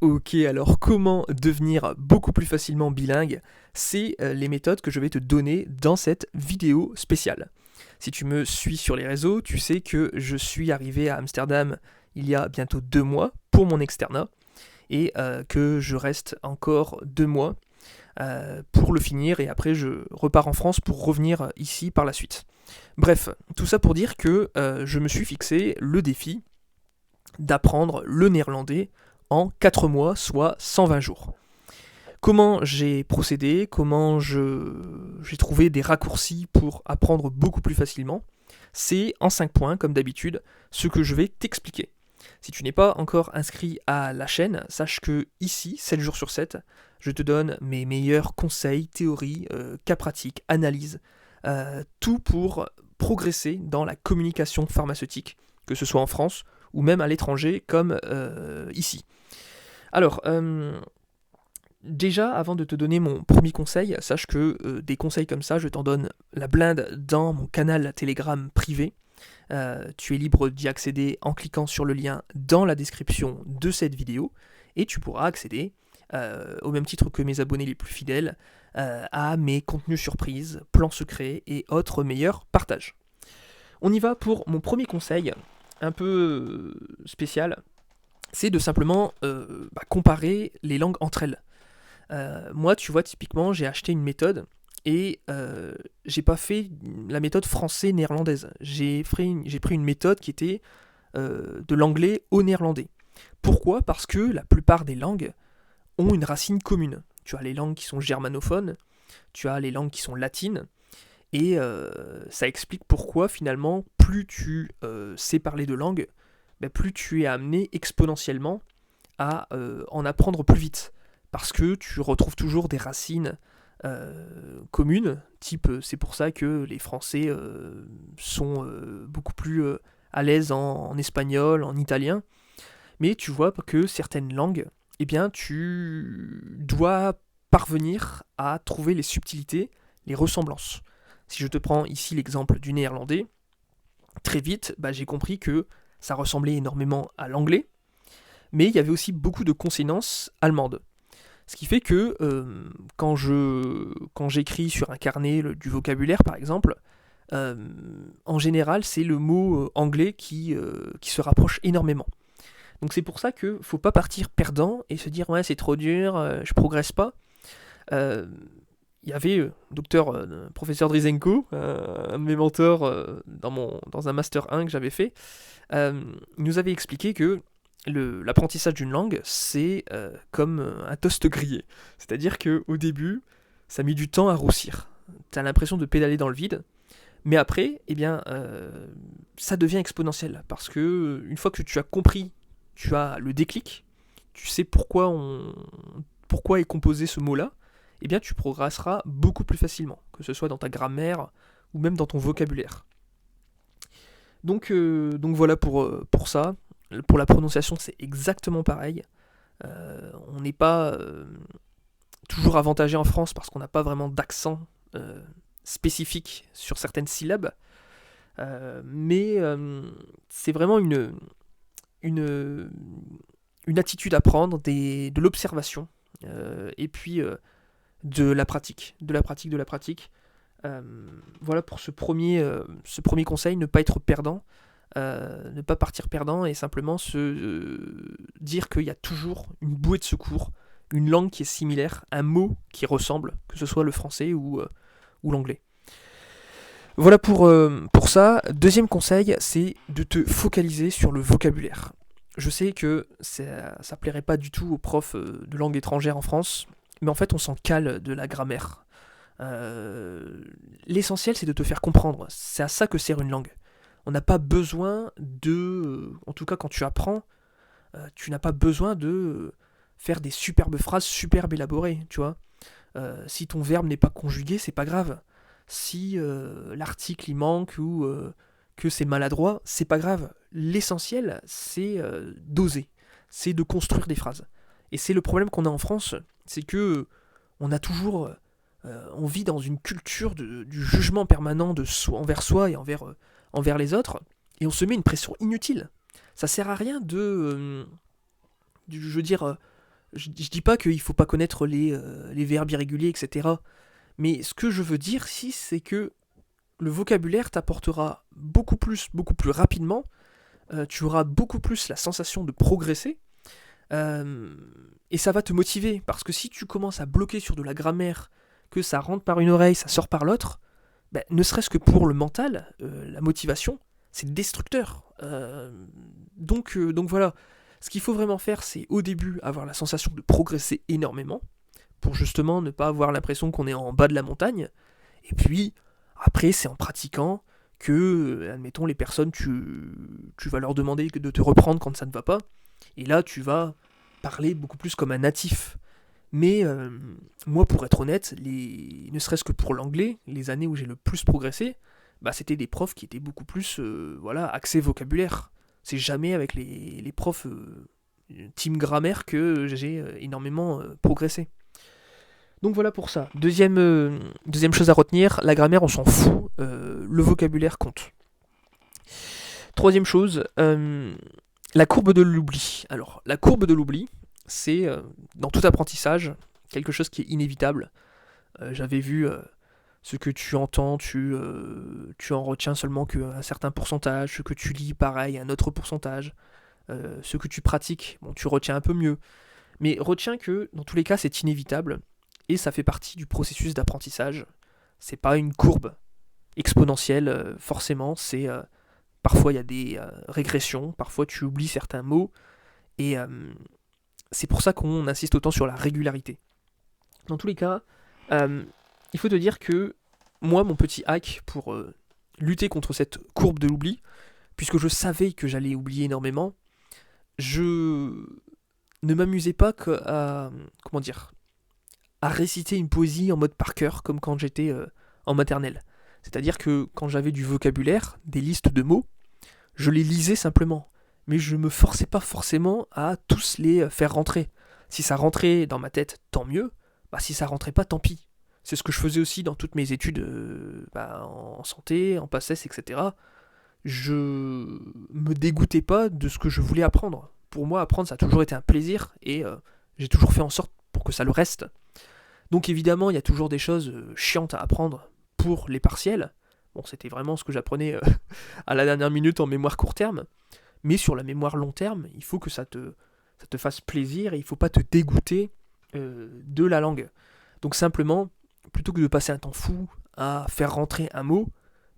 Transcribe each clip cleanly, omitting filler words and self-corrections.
Ok, alors comment devenir beaucoup plus facilement bilingue? C'est les méthodes que je vais te donner dans cette vidéo spéciale. Si tu me suis sur les réseaux, tu sais que je suis arrivé à Amsterdam il y a bientôt 2 mois pour mon externat et que je reste encore 2 mois pour le finir et après je repars en France pour revenir ici par la suite. Bref, tout ça pour dire que je me suis fixé le défi d'apprendre le néerlandais en 4 mois, soit 120 jours. Comment j'ai procédé, j'ai trouvé des raccourcis pour apprendre beaucoup plus facilement, c'est en 5 points, comme d'habitude, ce que je vais t'expliquer. Si tu n'es pas encore inscrit à la chaîne, sache que ici, 7 jours sur 7, je te donne mes meilleurs conseils, théories, cas pratiques, analyses, tout pour progresser dans la communication pharmaceutique, que ce soit en France ou même à l'étranger comme ici. Alors, déjà, avant de te donner mon premier conseil, sache que des conseils comme ça, je t'en donne la blinde dans mon canal Telegram privé. Tu es libre d'y accéder en cliquant sur le lien dans la description de cette vidéo et tu pourras accéder, au même titre que mes abonnés les plus fidèles, à mes contenus surprises, plans secrets et autres meilleurs partages. On y va pour mon premier conseil, un peu spécial, c'est de simplement comparer les langues entre elles. Moi, tu vois, typiquement, j'ai acheté une méthode et j'ai pas fait la méthode français-néerlandaise. J'ai pris une méthode qui était de l'anglais au néerlandais. Pourquoi? Parce que la plupart des langues ont une racine commune. Tu as les langues qui sont germanophones, tu as les langues qui sont latines, et ça explique pourquoi finalement, plus tu sais parler de langues, plus tu es amené exponentiellement à en apprendre plus vite. Parce que tu retrouves toujours des racines communes, type c'est pour ça que les Français sont beaucoup plus à l'aise en espagnol, en italien, mais tu vois que certaines langues, eh bien tu dois parvenir à trouver les subtilités, les ressemblances. Si je te prends ici l'exemple du néerlandais, très vite j'ai compris que ça ressemblait énormément à l'anglais, mais il y avait aussi beaucoup de consonances allemandes. Ce qui fait que quand j'écris sur un carnet du vocabulaire, par exemple, en général, c'est le mot anglais qui se rapproche énormément. Donc c'est pour ça qu'il ne faut pas partir perdant et se dire ouais c'est trop dur, je progresse pas. Il y avait professeur Drizenko, un de mes mentors dans un master 1 que j'avais fait, il nous avait expliqué que l'apprentissage d'une langue, c'est comme un toast grillé. C'est-à-dire qu'au début, ça met du temps à roussir. Tu as l'impression de pédaler dans le vide, mais après, ça devient exponentiel. Parce que une fois que tu as compris, tu as le déclic, tu sais pourquoi est composé ce mot-là, tu progresseras beaucoup plus facilement, que ce soit dans ta grammaire ou même dans ton vocabulaire. Donc voilà pour ça. Pour la prononciation, c'est exactement pareil. On n'est pas toujours avantagé en France parce qu'on n'a pas vraiment d'accent spécifique sur certaines syllabes. Mais c'est vraiment une attitude à prendre, de l'observation et puis de la pratique. Voilà pour ce premier conseil, ne pas être perdant. Ne pas partir perdant et simplement se dire qu'il y a toujours une bouée de secours, une langue qui est similaire, un mot qui ressemble, que ce soit le français ou l'anglais. Voilà pour ça. Deuxième conseil, c'est de te focaliser sur le vocabulaire. Je sais que ça plairait pas du tout aux profs de langue étrangère en France, mais en fait on s'en cale de la grammaire. L'essentiel c'est de te faire comprendre, c'est à ça que sert une langue. On n'a pas besoin en tout cas quand tu apprends, tu n'as pas besoin de faire des superbes phrases superbes élaborées, tu vois. Si ton verbe n'est pas conjugué, c'est pas grave. Si l'article y manque ou que c'est maladroit, c'est pas grave. L'essentiel, c'est d'oser, c'est de construire des phrases. Et c'est le problème qu'on a en France, c'est que on a toujours, on vit dans une culture du jugement permanent envers soi et envers les autres, et on se met une pression inutile. Ça sert à rien Je dis pas qu'il faut pas connaître les verbes irréguliers, etc. Mais ce que je veux dire, si, c'est que le vocabulaire t'apportera beaucoup plus rapidement, tu auras beaucoup plus la sensation de progresser, euh, et ça va te motiver, parce que si tu commences à bloquer sur de la grammaire, que ça rentre par une oreille, ça sort par l'autre, ben, ne serait-ce que pour le mental, la motivation, c'est destructeur. Donc voilà, ce qu'il faut vraiment faire, c'est au début avoir la sensation de progresser énormément, pour justement ne pas avoir l'impression qu'on est en bas de la montagne, et puis après c'est en pratiquant que, admettons, les personnes, tu vas leur demander de te reprendre quand ça ne va pas, et là tu vas parler beaucoup plus comme un natif. Mais moi, pour être honnête, ne serait-ce que pour l'anglais, les années où j'ai le plus progressé, bah, c'était des profs qui étaient beaucoup plus voilà, axés vocabulaire. C'est jamais avec les profs team grammaire que j'ai énormément progressé. Donc voilà pour ça. Deuxième chose à retenir, la grammaire on s'en fout, le vocabulaire compte. Troisième chose, la courbe de l'oubli. Alors la courbe de l'oubli, c'est dans tout apprentissage quelque chose qui est inévitable. J'avais vu ce que tu entends, tu en retiens seulement qu'un certain pourcentage, ce que tu lis, pareil, un autre pourcentage, ce que tu pratiques, bon, tu retiens un peu mieux. Mais retiens que dans tous les cas, c'est inévitable et ça fait partie du processus d'apprentissage. C'est pas une courbe exponentielle, forcément, parfois il y a des régressions, parfois tu oublies certains mots et c'est pour ça qu'on insiste autant sur la régularité. Dans tous les cas, il faut te dire que moi, mon petit hack pour lutter contre cette courbe de l'oubli, puisque je savais que j'allais oublier énormément, je ne m'amusais pas comment dire, à réciter une poésie en mode par cœur, comme quand j'étais en maternelle. C'est-à-dire que quand j'avais du vocabulaire, des listes de mots, je les lisais simplement. Mais je me forçais pas forcément à tous les faire rentrer. Si ça rentrait dans ma tête, tant mieux. Bah, si ça rentrait pas, tant pis. C'est ce que je faisais aussi dans toutes mes études en santé, en PACES, etc. Je me dégoûtais pas de ce que je voulais apprendre. Pour moi, apprendre, ça a toujours été un plaisir et j'ai toujours fait en sorte pour que ça le reste. Donc évidemment, il y a toujours des choses chiantes à apprendre pour les partiels. Bon, c'était vraiment ce que j'apprenais à la dernière minute en mémoire court terme. Mais sur la mémoire long terme, il faut que ça te fasse plaisir et il ne faut pas te dégoûter de la langue. Donc simplement, plutôt que de passer un temps fou à faire rentrer un mot,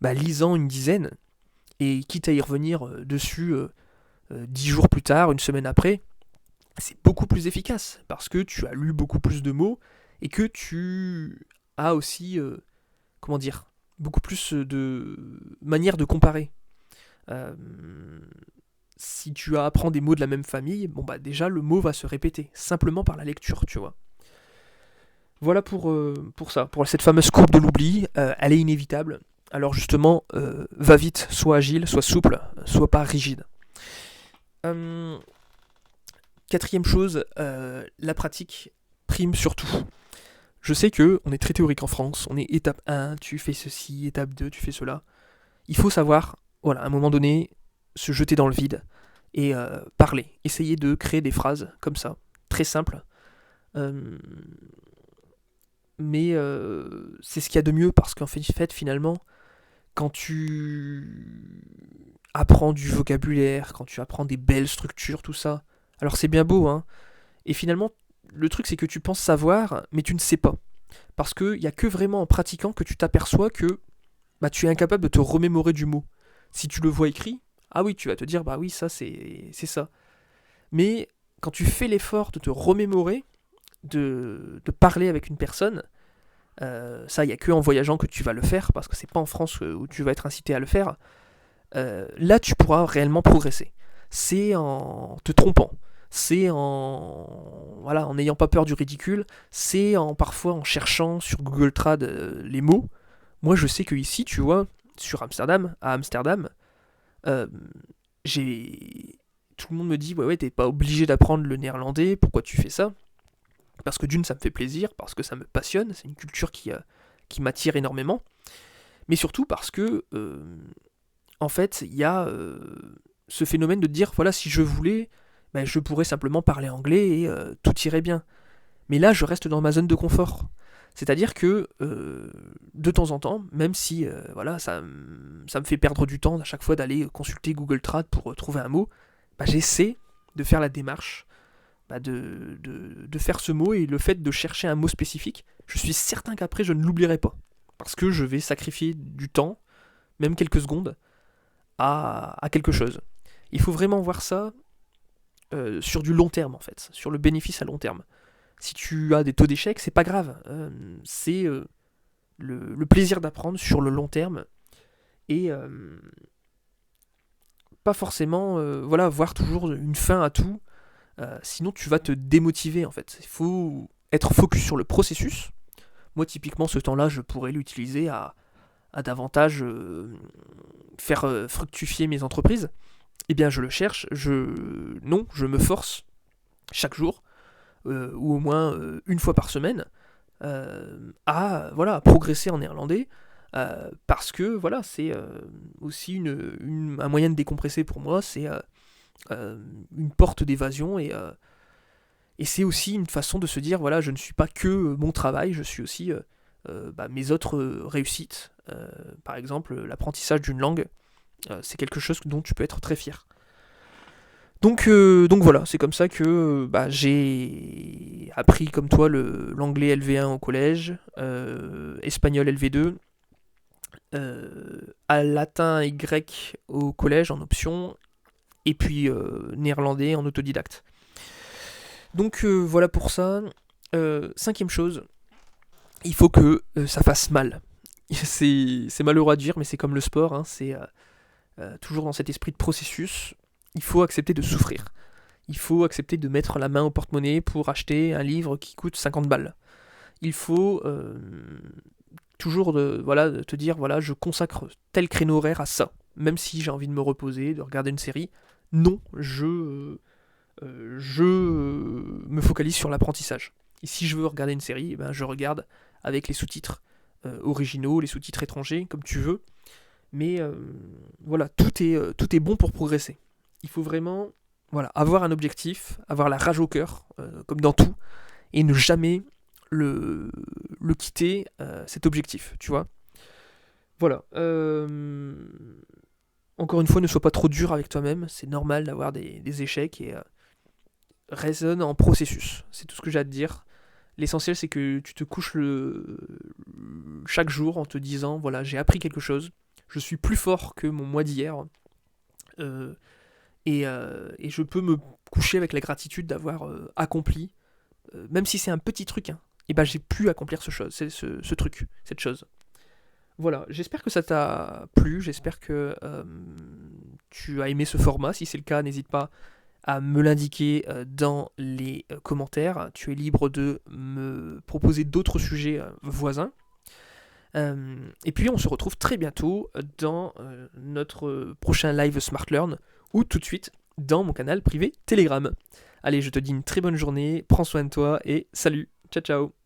bah, lisant une dizaine, et quitte à y revenir dessus 10 jours plus tard, une semaine après, c'est beaucoup plus efficace, parce que tu as lu beaucoup plus de mots, et que tu as aussi, comment dire, beaucoup plus de manières de comparer. Euh, Si tu apprends des mots de la même famille, bon bah déjà le mot va se répéter, simplement par la lecture, tu vois. Voilà pour ça, pour cette fameuse courbe de l'oubli, elle est inévitable. Alors justement, va vite, sois agile, sois souple, sois pas rigide. Euh, Quatrième chose, la pratique prime surtout. Je sais que on est très théorique en France, on est étape 1, tu fais ceci, étape 2, tu fais cela. Il faut savoir, voilà, à un moment donné, se jeter dans le vide et parler. Essayer de créer des phrases comme ça, très simples. Euh, mais c'est ce qu'il y a de mieux parce qu'en fait, finalement, quand tu apprends du vocabulaire, quand tu apprends des belles structures, tout ça, alors c'est bien beau, hein. Et finalement, le truc c'est que tu penses savoir, mais tu ne sais pas. Parce qu'il n'y a que vraiment en pratiquant que tu t'aperçois que bah, tu es incapable de te remémorer du mot. Si tu le vois écrit, ah oui, tu vas te dire, bah oui, ça c'est ça. Mais quand tu fais l'effort de te remémorer, de parler avec une personne, ça, il n'y a que en voyageant que tu vas le faire, parce que c'est pas en France où tu vas être incité à le faire. Là, tu pourras réellement progresser. C'est en te trompant. C'est en n'ayant pas peur du ridicule. C'est parfois en cherchant sur Google Trad les mots. Moi, je sais que ici, tu vois, à Amsterdam, euh, j'ai tout le monde me dit ouais, t'es pas obligé d'apprendre le néerlandais, pourquoi tu fais ça? Parce que d'une, ça me fait plaisir, parce que ça me passionne, c'est une culture qui m'attire énormément, mais surtout parce que en fait il y a ce phénomène de dire voilà, si je voulais, ben, je pourrais simplement parler anglais et tout irait bien. Mais là, je reste dans ma zone de confort. C'est-à-dire que de temps en temps, même si voilà, ça me fait perdre du temps à chaque fois d'aller consulter Google Trad pour trouver un mot, bah, j'essaie de faire la démarche, bah, de faire ce mot, et le fait de chercher un mot spécifique, je suis certain qu'après je ne l'oublierai pas. Parce que je vais sacrifier du temps, même quelques secondes, à quelque chose. Il faut vraiment voir ça sur du long terme en fait, sur le bénéfice à long terme. Si tu as des taux d'échec, c'est pas grave. C'est le plaisir d'apprendre sur le long terme, et pas forcément voilà, voir toujours une fin à tout. Sinon, tu vas te démotiver en fait. Il faut être focus sur le processus. Moi, typiquement, ce temps-là, je pourrais l'utiliser à davantage faire fructifier mes entreprises. Eh bien, je le cherche. Non, je me force chaque jour, ou au moins une fois par semaine, à progresser en néerlandais, parce que voilà, c'est aussi un moyen de décompresser pour moi, c'est une porte d'évasion, et c'est aussi une façon de se dire voilà, je ne suis pas que mon travail, je suis aussi mes autres réussites. Par exemple, l'apprentissage d'une langue, c'est quelque chose dont tu peux être très fier. Donc voilà, c'est comme ça que j'ai appris comme toi l'anglais LV1 au collège, espagnol LV2, à latin et grec au collège en option, et puis néerlandais en autodidacte. Donc voilà pour ça. Cinquième chose, il faut que ça fasse mal. C'est malheureux à dire, mais c'est comme le sport, hein, c'est toujours dans cet esprit de processus. Il faut accepter de souffrir. Il faut accepter de mettre la main au porte-monnaie pour acheter un livre qui coûte 50 balles. Il faut toujours te dire, voilà, je consacre tel créneau horaire à ça. Même si j'ai envie de me reposer, de regarder une série, non, je me focalise sur l'apprentissage. Et si je veux regarder une série, je regarde avec les sous-titres originaux, les sous-titres étrangers, comme tu veux. Mais voilà, tout est bon pour progresser. Il faut vraiment avoir un objectif, avoir la rage au cœur, comme dans tout, et ne jamais le quitter, cet objectif, tu vois. Voilà. Encore une fois, ne sois pas trop dur avec toi-même, c'est normal d'avoir des échecs, et raisonne en processus. C'est tout ce que j'ai à te dire. L'essentiel, c'est que tu te couches chaque jour en te disant, voilà, j'ai appris quelque chose, je suis plus fort que mon moi d'hier, et je peux me coucher avec la gratitude d'avoir accompli, même si c'est un petit truc, hein, et j'ai pu accomplir ce truc, cette chose. Voilà, j'espère que ça t'a plu, j'espère que tu as aimé ce format. Si c'est le cas, n'hésite pas à me l'indiquer dans les commentaires. Tu es libre de me proposer d'autres sujets voisins. Et puis on se retrouve très bientôt dans notre prochain live Smart Learn, ou tout de suite dans mon canal privé Telegram. Allez, je te dis une très bonne journée, prends soin de toi et salut, ciao ciao.